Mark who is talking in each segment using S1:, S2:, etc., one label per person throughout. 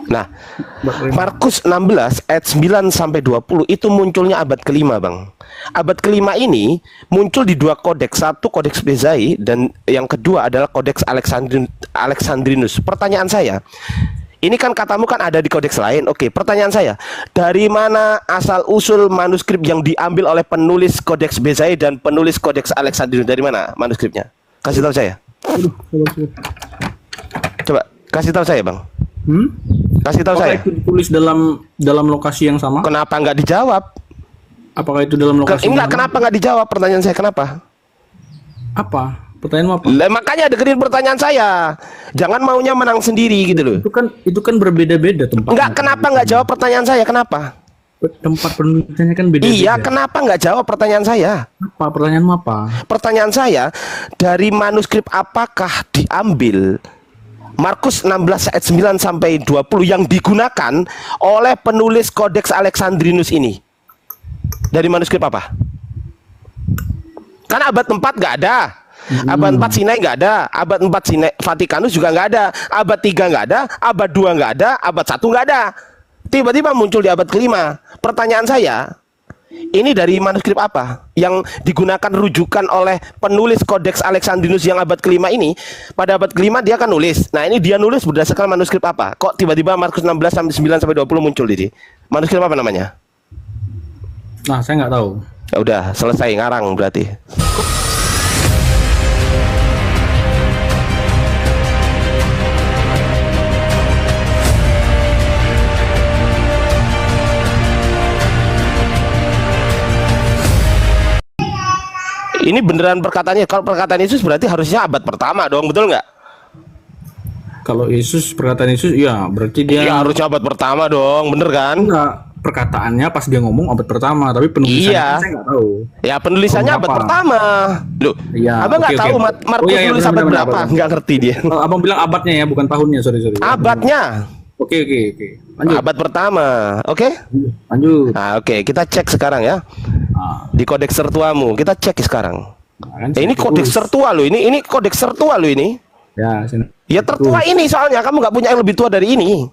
S1: Nah, Markus 16 ayat 9 sampai 20 itu munculnya abad kelima, Bang. Abad kelima ini muncul di dua kodeks, satu kodeks Bezai dan yang kedua adalah kodeks Alexandrinus. Pertanyaan saya, ini kan katamu kan ada di kodeks lain. Oke, pertanyaan saya, dari mana asal usul manuskrip yang diambil oleh penulis kodeks Bezai dan penulis kodeks Alexandrinus? Dari mana manuskripnya? Kasih tahu saya. Coba kasih tahu saya, Bang. Kasih tahu
S2: Apakah
S1: saya.
S2: itu ditulis dalam lokasi yang sama?
S1: Kenapa nggak dijawab?
S2: Apakah itu dalam lokasi yang
S1: Enggak,
S2: sama?
S1: kenapa nggak dijawab pertanyaan saya? Kenapa?
S2: Apa? Pertanyaan apa?
S1: Lah, makanya dengerin pertanyaan saya. Jangan maunya menang sendiri gitu loh.
S2: Itu kan berbeda-beda tempatnya.
S1: Enggak, kenapa nggak jawab pertanyaan saya? Kenapa?
S2: Tempat penulisannya kan beda-beda.
S1: Iya, kenapa nggak jawab pertanyaan saya?
S2: Apa? Pertanyaanmu apa?
S1: Pertanyaan saya, dari manuskrip apakah diambil Markus 16 ayat 9 sampai 20 yang digunakan oleh penulis kodeks Alexandrinus ini? Dari manuskrip apa? Kan abad 4 nggak ada. Abad 4 Sinai nggak ada. Abad 4 Sinai Vatikanus juga nggak ada. Abad 3 nggak ada. Abad 2 nggak ada. Abad 1 nggak ada. Tiba-tiba muncul di abad kelima. Pertanyaan saya, ini dari manuskrip apa yang digunakan rujukan oleh penulis kodeks Alexandrinus yang abad kelima ini? Pada abad kelima dia kan nulis. Nah, ini dia nulis berdasarkan manuskrip apa? Kok tiba-tiba Markus 16 sampai 9 sampai 20 muncul di sini? Manuskrip apa namanya?
S2: Nah, saya nggak tahu.
S1: Ya udah, selesai ngarang berarti. Ini beneran perkataannya. Kalau perkataan Yesus berarti harusnya abad pertama dong, betul nggak?
S2: Kalau Yesus, perkataan Yesus, iya berarti dia.
S1: Iya, harusnya abad pertama dong, bener kan?
S2: Enggak, perkataannya pas dia ngomong abad pertama, tapi penulisannya
S1: Iya.
S2: saya nggak tahu.
S1: Ya, penulisannya abad
S2: Berapa?
S1: pertama. Loh,
S2: Iya,
S1: abang nggak
S2: oke,
S1: tahu
S2: oke.
S1: Markus
S2: Oh, iya, iya,
S1: nulis
S2: benar,
S1: abad
S2: benar,
S1: berapa?
S2: benar.
S1: Nggak ngerti dia.
S2: Oh, abang bilang abadnya ya, bukan tahunnya, sorry.
S1: Abadnya
S2: Oke. Lanjut.
S1: abad pertama. Oke?
S2: Lanjut.
S1: Nah, oke, kita cek sekarang ya.
S2: Nah,
S1: Di kodeks tertuamu, kita cek sekarang.
S2: kan
S1: Ini
S2: saya
S1: kodeks
S2: tulis.
S1: tertua lo, ini kodeks tertua lo ini.
S2: Ya, sini.
S1: Ya tertua ini soalnya kamu nggak punya yang lebih tua dari ini.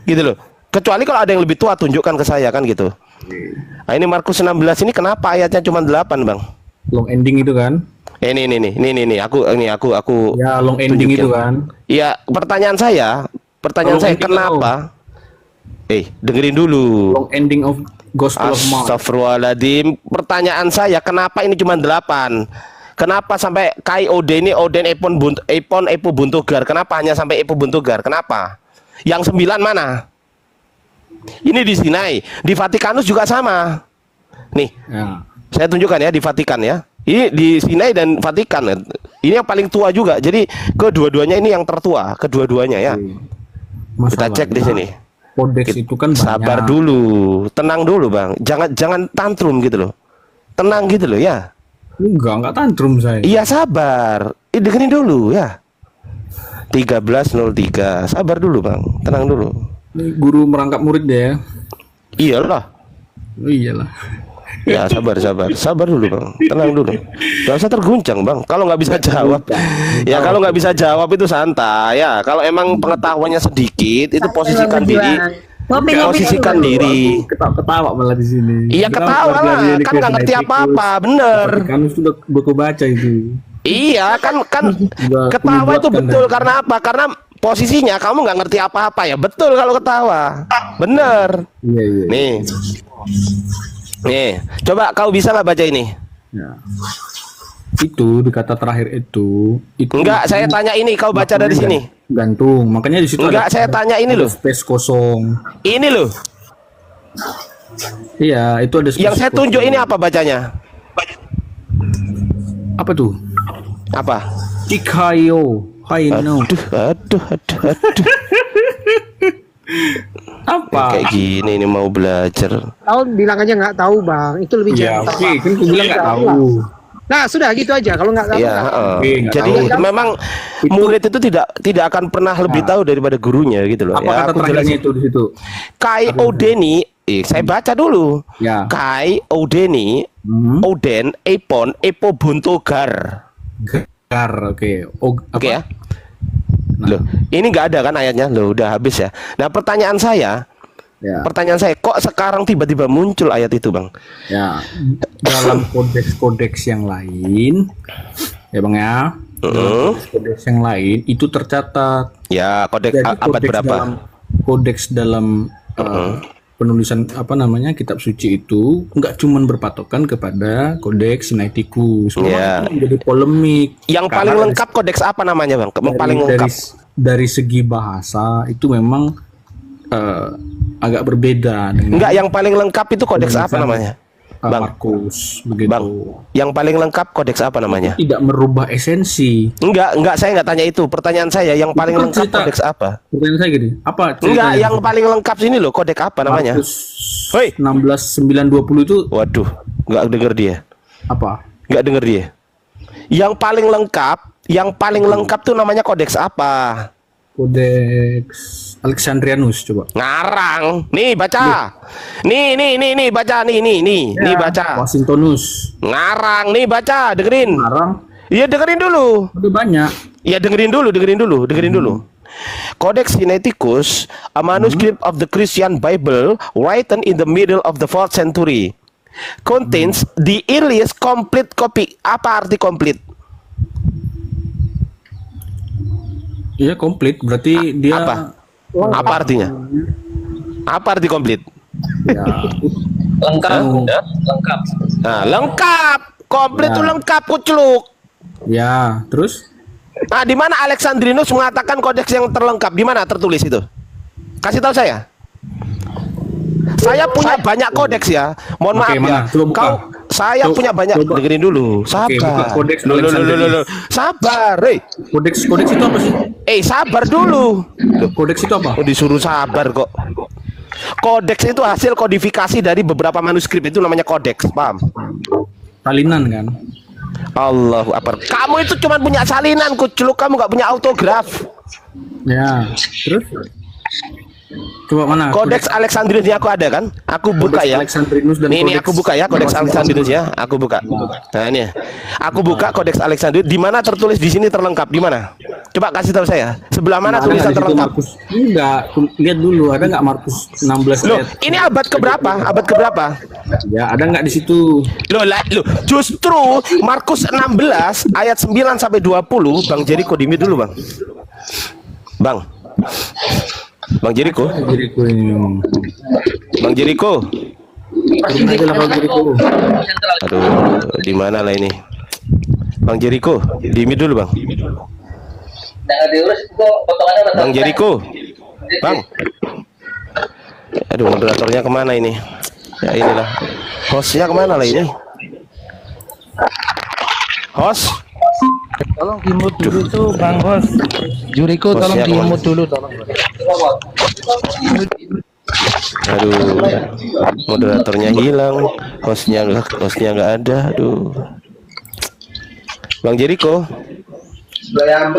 S1: Gitu loh. Kecuali kalau ada yang lebih tua tunjukkan ke saya kan gitu. Nah, ini Markus 16 ini kenapa ayatnya cuma 8, Bang?
S2: Long ending itu kan?
S1: Ini aku
S2: Ya, long ending
S1: tunjukin.
S2: itu kan.
S1: Iya, pertanyaan saya
S2: Long ending
S1: kenapa? Dengerin dulu.
S2: Long ending of Gospel of Mark.
S1: Astagfirullahaladzim. Pertanyaan saya, kenapa ini cuma 8? Kenapa sampai Kai Odeni Oden Epon Epo Buntugar? Kenapa hanya sampai Epo Buntugar? Kenapa? Yang 9 mana? Ini di Sinai, di Vatikanus juga sama. Nih,
S2: Ya.
S1: saya tunjukkan ya di Vatikan ya. Ini di Sinai dan Vatikan. Ini yang paling tua juga. Jadi kedua-duanya ini yang tertua, kedua-duanya ya. Kita cek di sini.
S2: Kodeks itu kan banyak.
S1: Sabar dulu, tenang dulu, Bang. Jangan tantrum gitu loh. Tenang gitu loh ya.
S2: Enggak tantrum saya.
S1: Iya, sabar. Dengerin dulu ya. 1303. Sabar dulu, Bang. Tenang dulu.
S2: Ini guru merangkap murid ya.
S1: Iyalah.
S2: Oh, iyalah.
S1: Ya, sabar dulu, Bang. Tenang dulu. Gak usah terguncang, Bang. Kalau nggak bisa jawab, ya kalau nggak bisa jawab itu santai ya. Kalau emang pengetahuannya sedikit, itu posisikan diri. Posisikan diri.
S2: Ketawa malah di sini.
S1: Iya, ketawa lah. Kan nggak ngerti apa-apa, bener.
S2: Kan sudah buku baca itu.
S1: Iya, kan
S2: Udah
S1: ketawa itu
S2: menyebabkan
S1: betul karena apa? Karena posisinya kamu nggak ngerti apa-apa ya. Betul kalau ketawa. Bener.
S2: Iya.
S1: Nih, coba kau bisa nggak baca ini?
S2: Ya. Itu di kata terakhir itu
S1: Enggak, saya tanya ini, kau baca dari sini.
S2: gantung. Makanya di situ
S1: Enggak, saya tanya ini loh.
S2: space kosong.
S1: Ini loh.
S2: Iya, itu ada space
S1: Yang saya tunjuk
S2: kosong.
S1: ini apa bacanya?
S2: Apa tuh?
S1: Apa?
S2: Ikayo. Hai no.
S1: Aduh.
S2: Apa?
S1: Kayak gini ini mau belajar.
S3: Tahu bilang aja nggak tahu, Bang. Itu lebih
S2: Ya,
S3: jantan.
S2: oke, kan aku bilang nggak tahu.
S3: Nah, sudah gitu aja. Kalau nggak tahu,
S1: Iya,
S3: nggak tahu.
S1: heeh.
S2: Oke, nggak
S1: Jadi
S2: tahu.
S1: memang murid itu tidak akan pernah lebih tahu daripada gurunya gitu loh.
S2: Apa kata
S1: aku
S2: terakhirnya
S1: jelasin.
S2: itu di situ?
S1: Kai Odeni, saya baca dulu.
S2: Ya.
S1: Kai Odeni, Oden, Epon, Epo Buntogar.
S2: Gar, oke.
S1: Oke ya. Loh, ini nggak ada kan ayatnya? Loh, udah habis ya. Nah, pertanyaan saya, kok sekarang tiba-tiba muncul ayat itu, Bang?
S2: Ya, dalam kodeks-kodeks yang lain, ya Bang ya, dalam kodeks yang lain itu tercatat.
S1: Ya, kodeks
S2: Jadi
S1: abad berapa?
S2: Kodeks dalam penulisan kitab suci itu nggak cuman berpatokan kepada kodeks Sinaiticus.
S1: Ya.
S2: Itu menjadi polemik.
S1: Yang
S2: Karena
S1: paling lengkap kodeks apa namanya, Bang? Paling lengkap.
S2: Dari segi bahasa itu memang agak berbeda dengan
S1: Enggak, yang paling lengkap itu kodeks apa namanya? Bang,
S2: Markus begitu.
S1: Bang, yang paling lengkap kodeks apa namanya?
S2: Tidak merubah esensi.
S1: Enggak, saya nggak tanya itu. Pertanyaan saya, yang paling
S2: Bukan
S1: lengkap
S2: cerita.
S1: kodeks apa?
S2: Pertanyaan saya gini, apa
S1: Enggak,
S2: ceritanya?
S1: yang paling lengkap sini loh, kodeks apa namanya?
S2: Markus
S1: Hoi.
S2: 16:9-20 itu
S1: Waduh, nggak denger dia.
S2: apa?
S1: Nggak denger dia. Yang paling lengkap tuh namanya kodeks apa?
S2: Kodeks Alexandrianus coba.
S1: Ngarang. Nih baca. Nih baca nih baca.
S2: Washingtonus.
S1: Ngarang nih baca, dengerin.
S2: Sekarang
S1: Iya, dengerin dulu.
S2: udah banyak.
S1: Ya, dengerin dulu. Codex Sinaiticus, a manuscript of the Christian Bible written in the middle of the 4th century, contains the earliest complete copy. Apa arti komplit?
S2: Iya komplit, berarti dia
S1: Apa? Apa artinya? Apa arti komplit?
S2: ya,
S4: Lengkap, udah lengkap.
S1: Nah, lengkap. Komplit itu lengkap, kucluk.
S2: ya, terus
S1: Nah, di mana Alexandrinus mengatakan kodeks yang terlengkap? Di mana tertulis itu? Kasih tahu saya. Saya punya banyak kodeks ya. Mohon
S2: Oke,
S1: maaf
S2: mana?
S1: ya.
S2: Coba buka.
S1: Saya
S2: Coba-
S1: punya banyak.
S2: coba.
S1: Dengerin dulu. Sabar.
S2: buka kodeks
S1: Loh.
S2: Alexandrinus.
S1: Sabar,
S2: kodeks itu apa sih?
S1: sabar dulu.
S2: Kodeks itu apa?
S1: Oh, disuruh sabar kok. Kodeks itu hasil kodifikasi dari beberapa manuskrip, itu namanya kodeks, paham?
S2: Salinan kan?
S1: Allahu Akbar. Kamu itu cuma punya salinan, kucluk. Kamu nggak punya autograf.
S2: Ya, terus coba mana?
S1: Kodeks Alexandrinus ini aku ada kan? Aku buka
S2: Kodeks
S1: ya.
S2: Alexandrinus dan
S1: Ini
S2: kodeks
S1: aku buka ya, kodeks Alexandrinus ya. Aku buka. Nah, ini ya. Aku buka kodeks Alexandrinus. Di mana tertulis di sini terlengkap? Di mana? Coba kasih tahu saya. Sebelah mana
S2: Ada
S1: tulisan
S2: nggak di situ
S1: terlengkap?
S2: Markus? Enggak, lihat dulu ada nggak Markus 16
S1: Loh,
S2: ayat?
S1: ini abad keberapa? Abad keberapa?
S2: Ya, ada nggak di situ?
S1: Loh, justru Markus 16 ayat 9 sampai 20, Bang Jeriko di mute dulu, Bang. Bang Jeriko.
S2: Jericho ini.
S1: Bang Jeriko.
S2: Turun aja lah kalau Jericho.
S1: Aduh, di mana lah ini? Bang Jeriko, di mute dulu, Bang.
S4: Jangan diurus, kok potongannya udah
S1: Bang
S4: selesai.
S1: Jeriko. Bang. Aduh, moderatornya kemana ini? Ya inilah. Hostnya kemana lah ini? Host?
S5: Tolong di-mute dulu tuh Bang Bos. Juriko tolong
S1: Bosnya
S5: di-mute dulu tolong.
S1: Aduh, moderatornya hilang, hostnya nggak ada. Aduh, Bang Jeriko,
S5: Iya.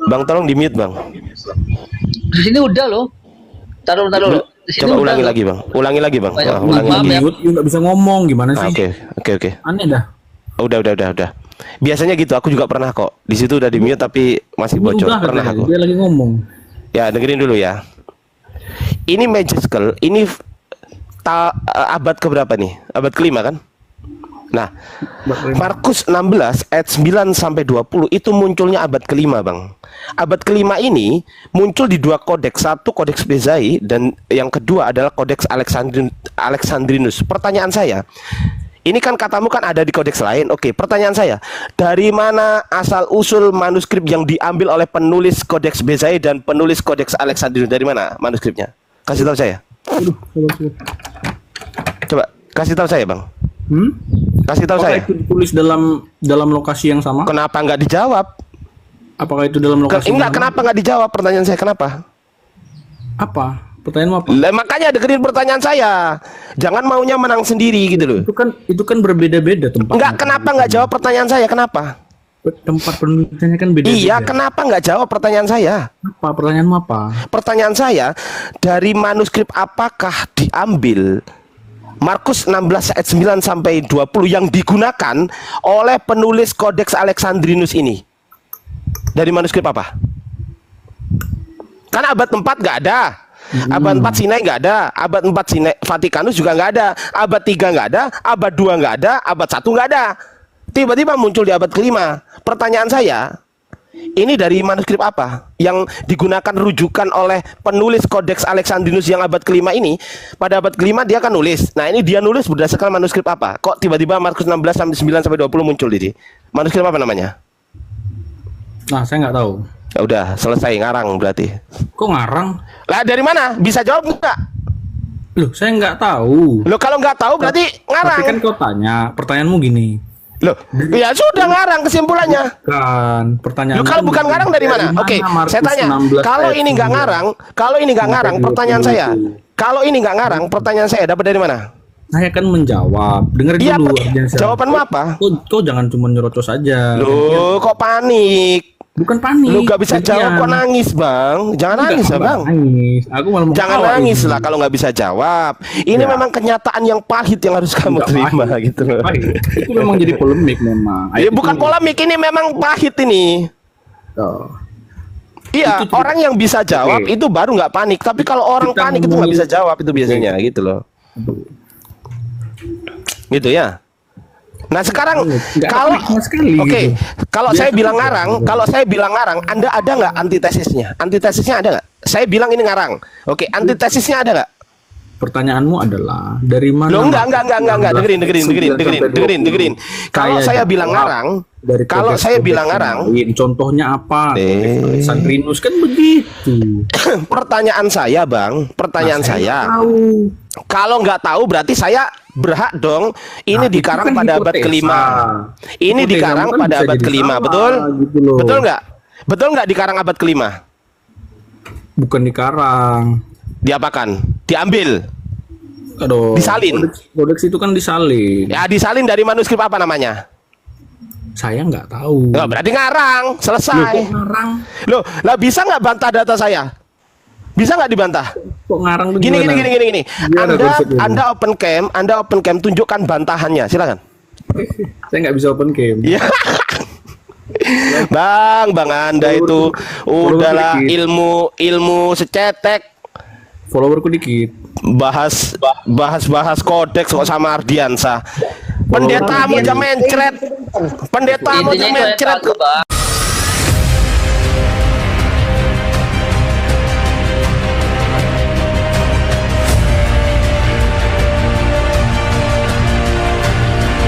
S1: Bang tolong di mute, Bang.
S4: Di sini udah loh. Taruh. Di sini
S1: Coba
S4: udah
S1: ulangi
S4: loh.
S1: lagi, Bang. Ulangi lagi, Bang.
S4: Banyak
S1: Ulangi
S4: maaf
S1: lagi.
S4: ya.
S2: Mute, nggak bisa ngomong gimana sih?
S1: Oke.
S2: Aneh dah.
S1: Udah. Biasanya gitu, aku juga pernah kok. Di situ udah di mute tapi masih
S2: Ini
S1: bocor.
S2: udah
S1: Pernah
S2: katanya,
S1: aku.
S2: dia lagi ngomong.
S1: Ya, dengerin dulu ya. Ini magical, ini abad keberapa nih? Abad kelima kan? Nah, Markus 16 ayat 9 sampai 20 itu munculnya abad kelima, Bang. Abad kelima ini muncul di dua kodeks, satu kodeks Bezai dan yang kedua adalah kodeks Alexandrinus. Pertanyaan saya, ini kan katamu kan ada di kodeks lain. Oke, pertanyaan saya, dari mana asal usul manuskrip yang diambil oleh penulis kodeks Bezai dan penulis kodeks Alexandrinus? Dari mana manuskripnya? Kasih tahu saya. Coba kasih tahu saya, Bang. Kasih tahu
S2: Apakah
S1: saya.
S2: itu ditulis dalam lokasi yang sama?
S1: Kenapa nggak dijawab?
S2: Apakah itu dalam lokasi yang
S1: Enggak,
S2: sama?
S1: kenapa nggak dijawab pertanyaan saya? Kenapa?
S2: Apa? Pertanyaan apa?
S1: Lah, makanya dengerin pertanyaan saya. Jangan maunya menang sendiri gitu loh.
S2: Itu kan berbeda-beda tempatnya.
S1: Enggak, kenapa nggak jawab pertanyaan saya? Kenapa?
S2: Tempat penulisannya kan beda.
S1: Iya, kenapa nggak jawab pertanyaan saya?
S2: Apa? Pertanyaanmu apa?
S1: Pertanyaan saya, dari manuskrip apakah diambil Markus 16 ayat 9 sampai 20 yang digunakan oleh penulis kodeks Alexandrinus ini? Dari manuskrip apa? Karena abad 4 nggak ada. Abad 4 Sinai nggak ada, abad 4 Sinai Vatikanus juga nggak ada, abad 3 nggak ada, abad 2 nggak ada, abad 1 nggak ada. Tiba-tiba muncul di abad kelima. Pertanyaan saya, ini dari manuskrip apa yang digunakan rujukan oleh penulis Codex Alexandrinus yang abad kelima ini? Pada abad kelima dia kan nulis. Nah, ini dia nulis berdasarkan manuskrip apa? Kok tiba-tiba Markus 16 sampai 9 sampai 20 muncul di sini? Manuskrip apa namanya?
S2: Nah, saya nggak tahu.
S1: Ya udah, selesai ngarang berarti.
S2: Kok ngarang?
S1: Lah dari mana? Bisa jawab nggak?
S2: Loh, saya nggak tahu.
S1: Loh, kalau nggak tahu berarti ngarang.
S2: Tapi kan kau tanya, pertanyaanmu gini.
S1: Loh, ya sudah ngarang kesimpulannya.
S2: Kan, pertanyaan.
S1: Loh, kalau bukan ngarang dari mana? Oke, saya tanya. Kalau ini nggak ngarang, pertanyaan saya. Kalau ini nggak ngarang, pertanyaan saya dapat dari mana?
S2: Saya kan menjawab. Dengerin
S1: Iya,
S2: dulu. Ardiansyah.
S1: jawabanmu apa?
S2: Kau jangan cuma nyerocos aja.
S1: Loh, kok panik?
S2: Bukan panik.
S1: Lu gak bisa
S2: gantian.
S1: jawab kok nangis, Bang. Jangan nangis ya, Bang.
S2: Nangis. Aku malah mau
S1: Jangan
S2: ketawa
S1: nangis
S2: ini.
S1: lah kalau nggak bisa jawab. Ini
S2: Ya.
S1: memang kenyataan yang pahit yang harus kamu
S2: Nggak
S1: terima
S2: pahit.
S1: gitu loh.
S2: Pahit. Itu memang jadi polemik memang.
S1: Ya bukan polemik, ini memang pahit ini.
S2: Oh.
S1: Iya,
S2: Itu
S1: orang yang bisa jawab
S2: Oke.
S1: itu baru nggak panik. Tapi kalau orang
S2: Kita
S1: panik itu nggak
S2: ngomongin-
S1: bisa jawab itu biasanya gitu loh. Gitu ya. Nah sekarang
S2: Nggak ada
S1: kalau
S2: panik sama sekali
S1: oke,
S2: gitu.
S1: kalau
S2: Biasa
S1: saya bilang
S2: aja.
S1: ngarang, Anda ada nggak antitesisnya? Antitesisnya ada nggak? Saya bilang ini ngarang. Oke, antitesisnya ada nggak?
S2: Pertanyaanmu adalah dari mana?
S1: Loh, enggak. Dengerin. Kalau saya bilang ngarang,
S2: contohnya apa? Alexandrinus kan begitu.
S1: pertanyaan saya, Bang,
S2: Tahu.
S1: kalau nggak tahu berarti saya berhak dong. Ini
S2: Nah, itu
S1: dikarang
S2: kan
S1: pada abad
S2: hipotesa.
S1: kelima. Ini
S2: Hipotesa
S1: dikarang
S2: kan
S1: pada
S2: bisa
S1: abad
S2: jadi
S1: kelima,
S2: salah,
S1: betul?
S2: gitu loh.
S1: Betul nggak? Betul nggak dikarang abad kelima?
S2: Bukan dikarang.
S1: Diapakan? Diambil.
S2: Aduh.
S1: Disalin.
S2: Kodeks itu kan disalin.
S1: Ya, disalin dari manuskrip apa namanya?
S2: Saya nggak tahu.
S1: Nah, berarti ngarang.
S2: Loh,
S1: Selesai.
S2: kok ngarang?
S1: Loh, lah bisa nggak bantah data saya? Bisa nggak dibantah?
S2: Kok ngarang tuh
S1: Gini.
S2: gimana? Gimana konsepnya?
S1: Anda open cam, tunjukkan bantahannya, silakan.
S2: Saya nggak bisa open cam.
S1: Iya. Bang Anda itu udahlah ilmu secetek
S2: Followerku dikit.
S1: bahas kodeks kok sama Ardiansyah. Pendetamu aja mencret.
S4: Intinya itu yang satu, Bang.